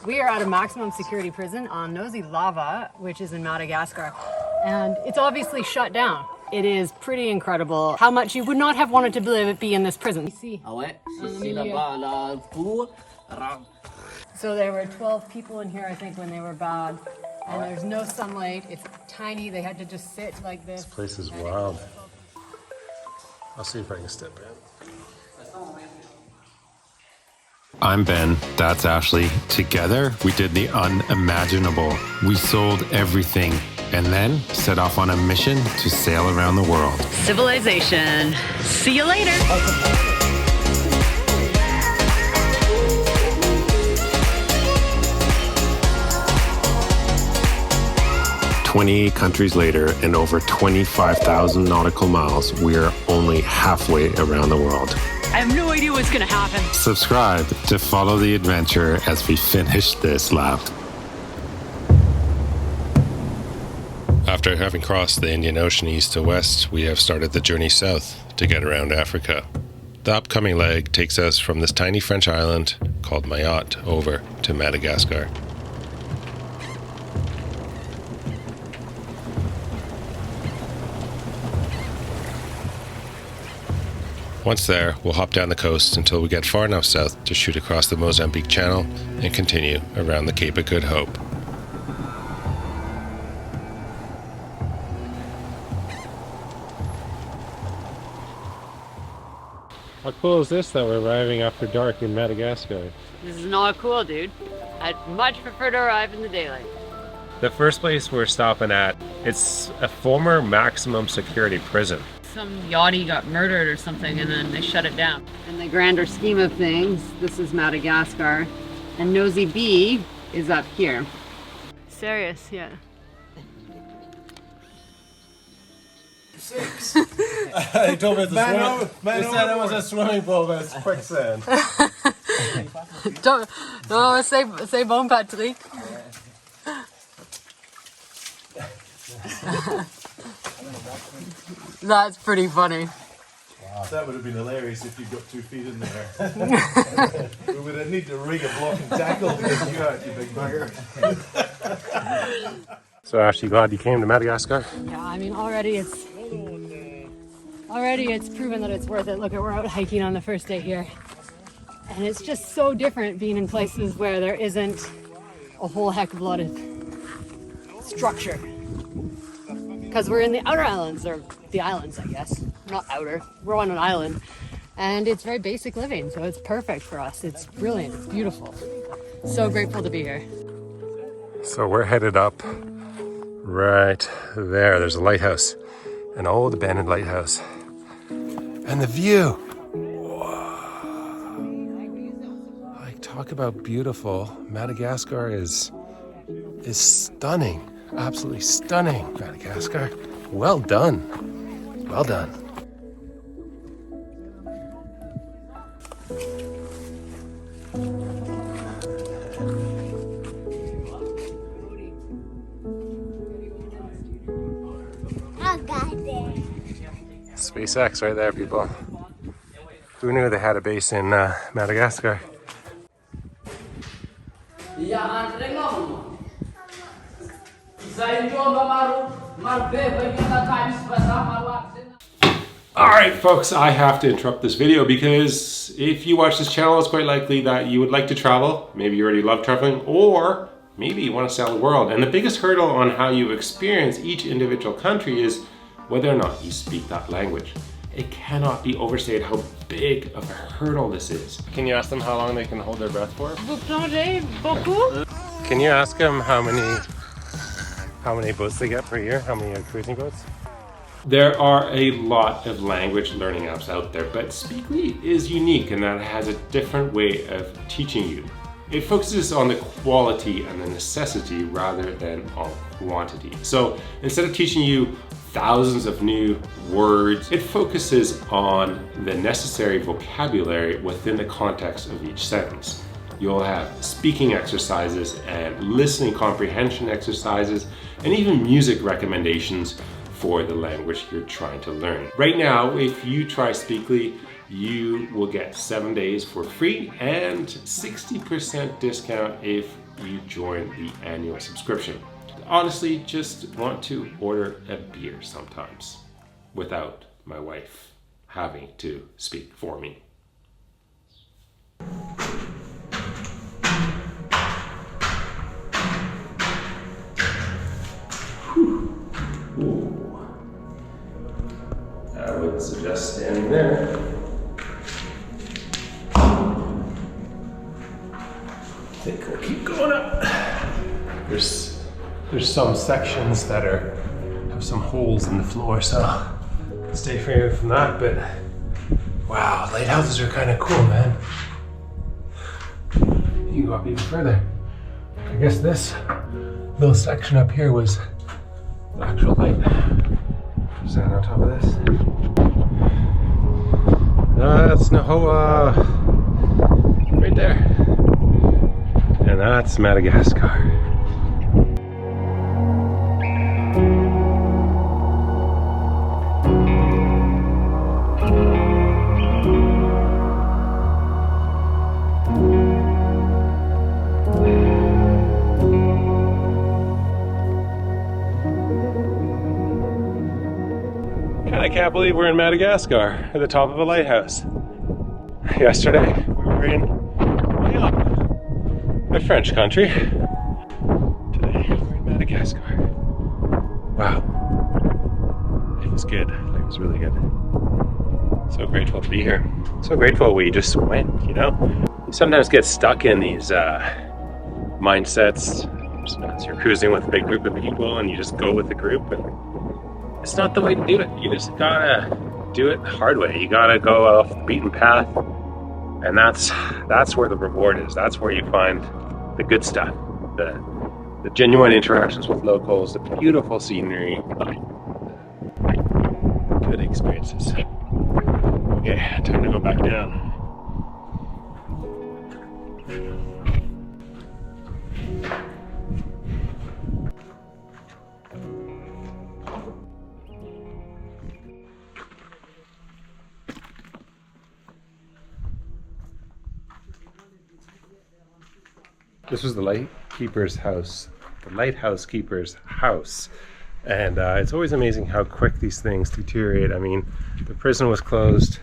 We are at a maximum security prison on Nosy Lava, which is in Madagascar, and it's obviously shut down. It is pretty incredible how much you would not have wanted to be in this prison. So there were 12 people in here, I think, when they were bad, and there's no sunlight. It's tiny. They had to just sit like this. This place is wild. I'll see if I can step in. I'm Ben, that's Ashley. Together, we did the unimaginable. We sold everything and then set off on a mission to sail around the world. Civilization. See you later. 28 countries later and over 25,000 nautical miles, we are only halfway around the world. I have no idea what's going to happen. Subscribe to follow the adventure as we finish this lap. After having crossed the Indian Ocean east to west, we have started the journey south to get around Africa. The upcoming leg takes us from this tiny French island called Mayotte over to Madagascar. Once there, we'll hop down the coast until we get far enough south to shoot across the Mozambique Channel and continue around the Cape of Good Hope. How cool is this that we're arriving after dark in Madagascar? This is not cool, dude. I'd much prefer to arrive in the daylight. The first place we're stopping at, it's a former maximum security prison. Some yachty got murdered or something and then they shut it down. In the grander scheme of things, this is Madagascar and Nosy B is up here. Serious, yeah. 6. They told me it's a they said it was a swimming pool, but it's quicksand. No, c'est bon, Patrick. That's pretty funny. Wow. That would have been hilarious if you got 2 feet in there. We would need to rig a block and tackle to get you out, you big bugger. So Ash, you glad you came to Madagascar? Yeah, I mean already it's proven that it's worth it. Look, we're out hiking on the first day here. And it's just so different being in places where there isn't a whole heck of a lot of structure. Because we're in the outer islands, or the islands, I guess. Not outer, we're on an island. And it's very basic living, so it's perfect for us. It's brilliant, it's beautiful. So grateful to be here. So we're headed up right there. There's a lighthouse, an old abandoned lighthouse. And the view. Whoa. Like, talk about beautiful. Madagascar is stunning. Absolutely stunning, Madagascar. Well done. Well done. SpaceX right there, people. Who knew they had a base in Madagascar? Alright folks, I have to interrupt this video because if you watch this channel, it's quite likely that you would like to travel. Maybe you already love traveling, or maybe you want to sail the world. And the biggest hurdle on how you experience each individual country is whether or not you speak that language. It cannot be overstated how big of a hurdle this is. Can you ask them how long they can hold their breath for? Vous plongez beaucoup? Can you ask them how many boats they get per year? How many cruising boats? There are a lot of language learning apps out there, but Speakly is unique in that it has a different way of teaching you. It focuses on the quality and the necessity rather than on quantity. So instead of teaching you thousands of new words, it focuses on the necessary vocabulary within the context of each sentence. You'll have speaking exercises and listening comprehension exercises, and even music recommendations for the language you're trying to learn. Right now, if you try Speakly, you will get 7 days for free and 60% discount if you join the annual subscription. Honestly, just want to order a beer sometimes without my wife having to speak for me. Ooh. I would suggest standing there. I think we'll keep going up. There's some sections that have some holes in the floor, so stay away from that. But wow, lighthouses are kind of cool, man. You go up even further. I guess this little section up here was the actual light. Stand on top of this. That's Nahoa, right there, and that's Madagascar. I can't believe we're in Madagascar at the top of a lighthouse. Yesterday we were in Lyon, a French country. Today we're in Madagascar. Wow. It was good. It was really good. So grateful to be here. So grateful we just went, you know? You sometimes get stuck in these mindsets. Sometimes you're cruising with a big group of people and you just go with the group, and it's not the way to do it. You just gotta do it the hard way. You gotta go off the beaten path, and that's where the reward is. That's where you find the good stuff, the genuine interactions with locals, the beautiful scenery, good experiences. Okay, time to go back down. This was the lightkeeper's house, the lighthouse keeper's house. And it's always amazing how quick these things deteriorate. I mean, the prison was closed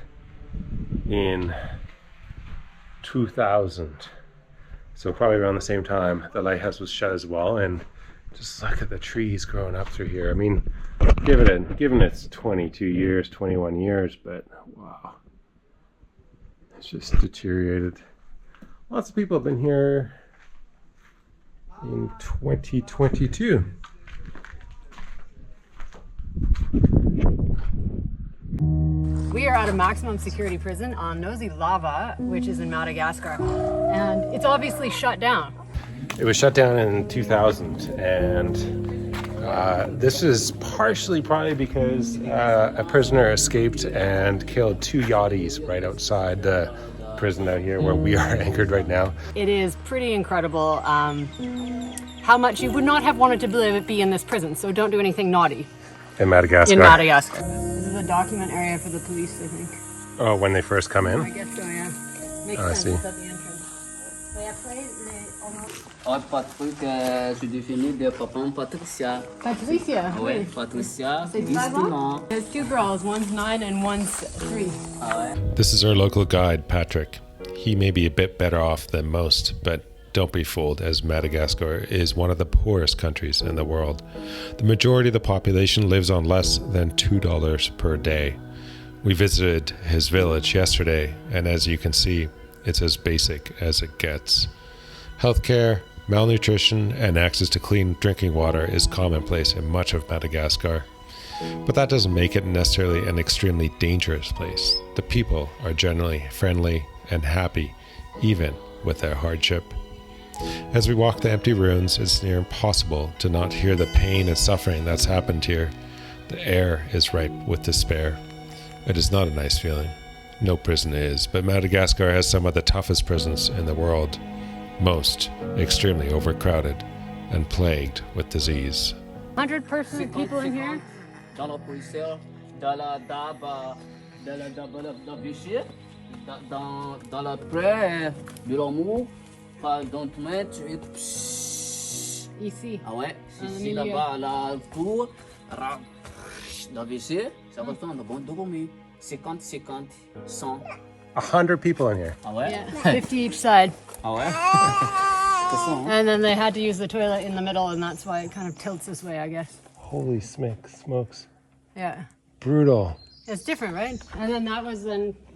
in 2000. So probably around the same time, the lighthouse was shut as well. And just look at the trees growing up through here. I mean, given it's 22 years, 21 years, but wow. It's just deteriorated. Lots of people have been here in 2022. We are at a maximum security prison on Nosy Lava, which is in Madagascar, and it's obviously shut down. It was shut down in 2000, and this is partially probably because a prisoner escaped and killed 2 yachties right outside the prison out here where we are anchored right now. It is pretty incredible how much you would not have wanted to be in this prison, so don't do anything naughty. In Madagascar? In Madagascar. This is a document area for the police, I think. Oh, when they first come in? I guess so, yeah. Makes I sense, see. it's at the entrance. Ordre patrouille que je définis de papa Patricia. Patricia? Ouais, Patricia, C'est 10 5 ans? ans. There's 2 girls, one's 9 and one's 3. Ah ouais. This is our local guide, Patrick. He may be a bit better off than most, but don't be fooled, as Madagascar is one of the poorest countries in the world. The majority of the population lives on less than $2 per day. We visited his village yesterday, and as you can see, it's as basic as it gets. Healthcare, malnutrition, and access to clean drinking water is commonplace in much of Madagascar. But that doesn't make it necessarily an extremely dangerous place. The people are generally friendly and happy, even with their hardship. As we walk the empty ruins, it's near impossible to not hear the pain and suffering that's happened here. The air is ripe with despair. It is not a nice feeling. No prison is, but Madagascar has some of the toughest prisons in the world. Most extremely overcrowded and plagued with disease. 100 people in here? Dans la policière, dans la DAB, dans péché, dans la paix, de l'amour, pas dans tout mettre, Ici. ah ouais, Dans le ici milieu. là-bas à la tour, dans le WC, ça va faire un bon dormir. 50, 50, 100. 100 people in here. Ah ouais? Yeah, 50 each side. Ah ouais? C'est ça, hein? And then they had to use the toilet in the middle, and that's why it kind of tilts this way, I guess. Holy smokes. Yeah. Brutal. It's different, right? And then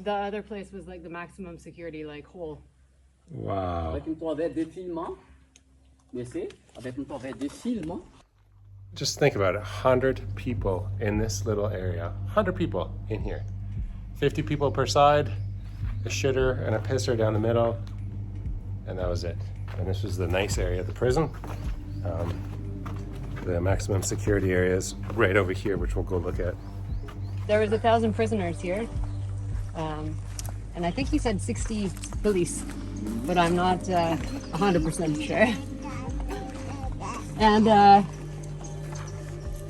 the other place was like the maximum security, like hole. Wow. Avec une toilette de filmant, mais c'est avec une toilette de filmant. Just think about it. 100 people in this little area. 100 people in here. 50 people per side, a shitter and a pisser down the middle, and that was it. And this was the nice area of the prison. The maximum security areas right over here, which we'll go look at. There was 1,000 prisoners here, and I think he said 60 police, but I'm not 100% sure. And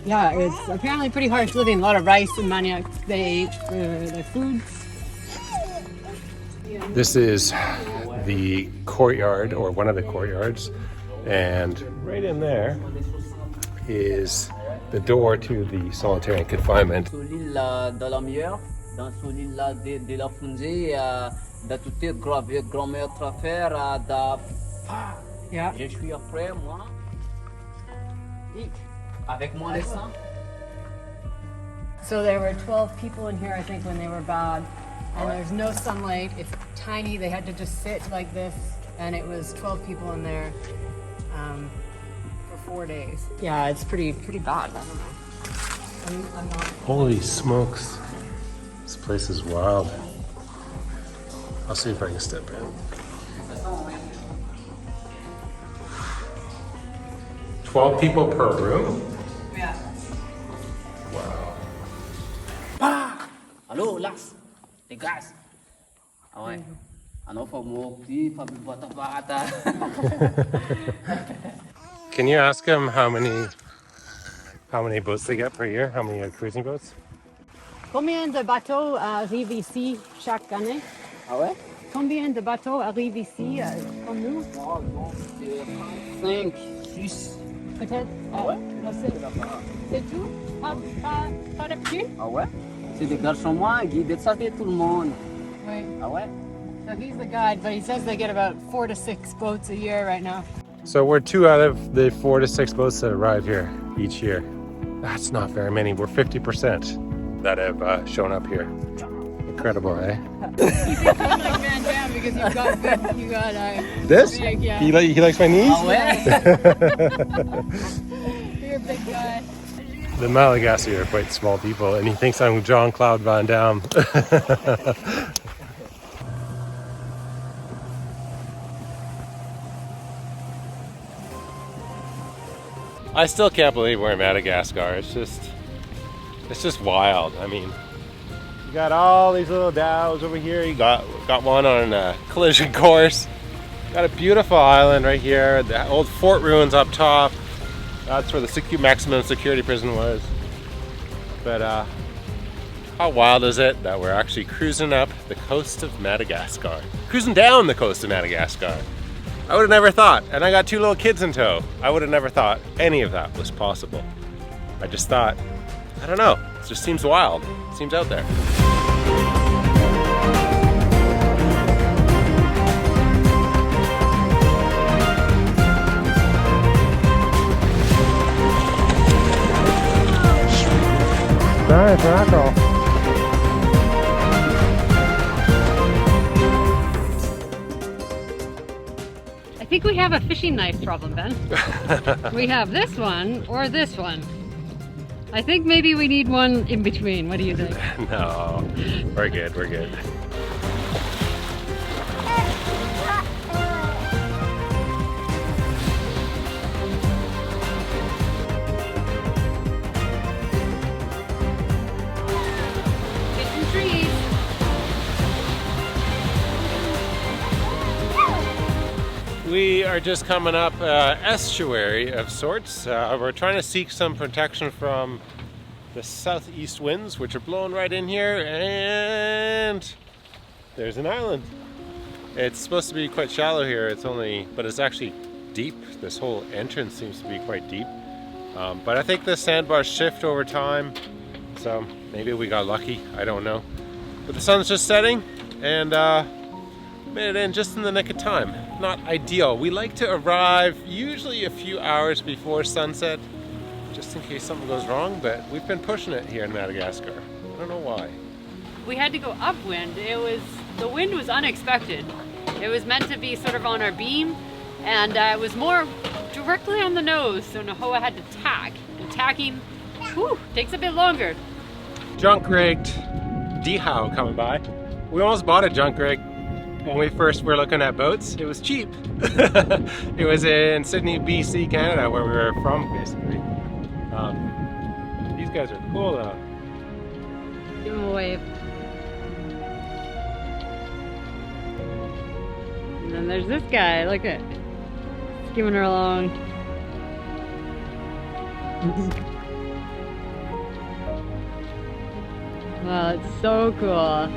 yeah, it's apparently pretty harsh living. A lot of rice and manioc. They ate their food. This is the courtyard, or one of the courtyards, and right in there is the door to the solitary confinement. Sur l'île de la meilleure, dans sur l'île de la fondée, de toute grand-mère affaire, Yeah. je suis après moi, avec mon dessin. So there were 12 people in here, I think, when they were bad. And there's no sunlight. It's tiny. They had to just sit like this. And it was 12 people in there for 4 days. Yeah, it's pretty bad. I don't know. I'm not. Holy smokes. This place is wild. I'll see if I can step in. 12 people per room? Yeah. Wow. Allô, Lars, les gaz. Ah ouais. Ah non, faut m'occuper, faut me boire ta. Can you ask them how many boats they get per year? How many cruising boats? Combien de bateaux arrivent ici chaque année? Ah ouais? Combien de bateaux arrivent ici comme nous? Oh non, c'est 5, 6. Peut-être. Ah ouais? Non, c'est tout? Pas de plus? Ah ouais? C'est des garçons moins guidés, ça fait tout le monde. Oui. Ah ouais? So he's the guide, but he says they get about 4 to 6 boats a year right now. So we're 2 out of the 4 to 6 boats that arrive here each year. That's not very many. We're 50% that have shown up here. Incredible, eh? You think I'm like Van Damme because you got This? big, yeah. He likes my knees? Ah ouais? You're a big guy. The Malagasy are quite small people, and he thinks I'm Jean-Claude Van Damme. I still can't believe we're in Madagascar. It's just wild. I mean, you got all these little dhows over here. You got one on a collision course. Got a beautiful island right here. The old fort ruins up top. That's where the maximum security prison was. But how wild is it that we're actually cruising up the coast of Madagascar? Cruising down the coast of Madagascar. I would have never thought, and I got 2 little kids in tow. I would have never thought any of that was possible. I just thought, I don't know, it just seems wild. It seems out there. Nice mackerel. I think we have a fishing knife problem, Ben. We have this one or this one. I think maybe we need one in between. What do you think? No, we're good, we're good. Get some trees. We are just coming up estuary of sorts. We're trying to seek some protection from the southeast winds, which are blowing right in here, and there's an island. It's supposed to be quite shallow here. But it's actually deep. This whole entrance seems to be quite deep. But I think the sandbars shift over time, so maybe we got lucky. I don't know. But the sun's just setting, and made it in just in the nick of time. Not ideal. We like to arrive usually a few hours before sunset, just in case something goes wrong, but we've been pushing it here in Madagascar. I don't know why. We had to go upwind. The wind was unexpected. It was meant to be sort of on our beam, and it was more directly on the nose, so Nahoa had to tack. And tacking, takes a bit longer. Junk rigged Dhow coming by. We almost bought a junk rig when we first were looking at boats. It was cheap. It was in Sydney, BC, Canada, where we were from, basically. These guys are cool though. Give him a wave. And then there's this guy, look at, skimming her along. Wow, it's so cool.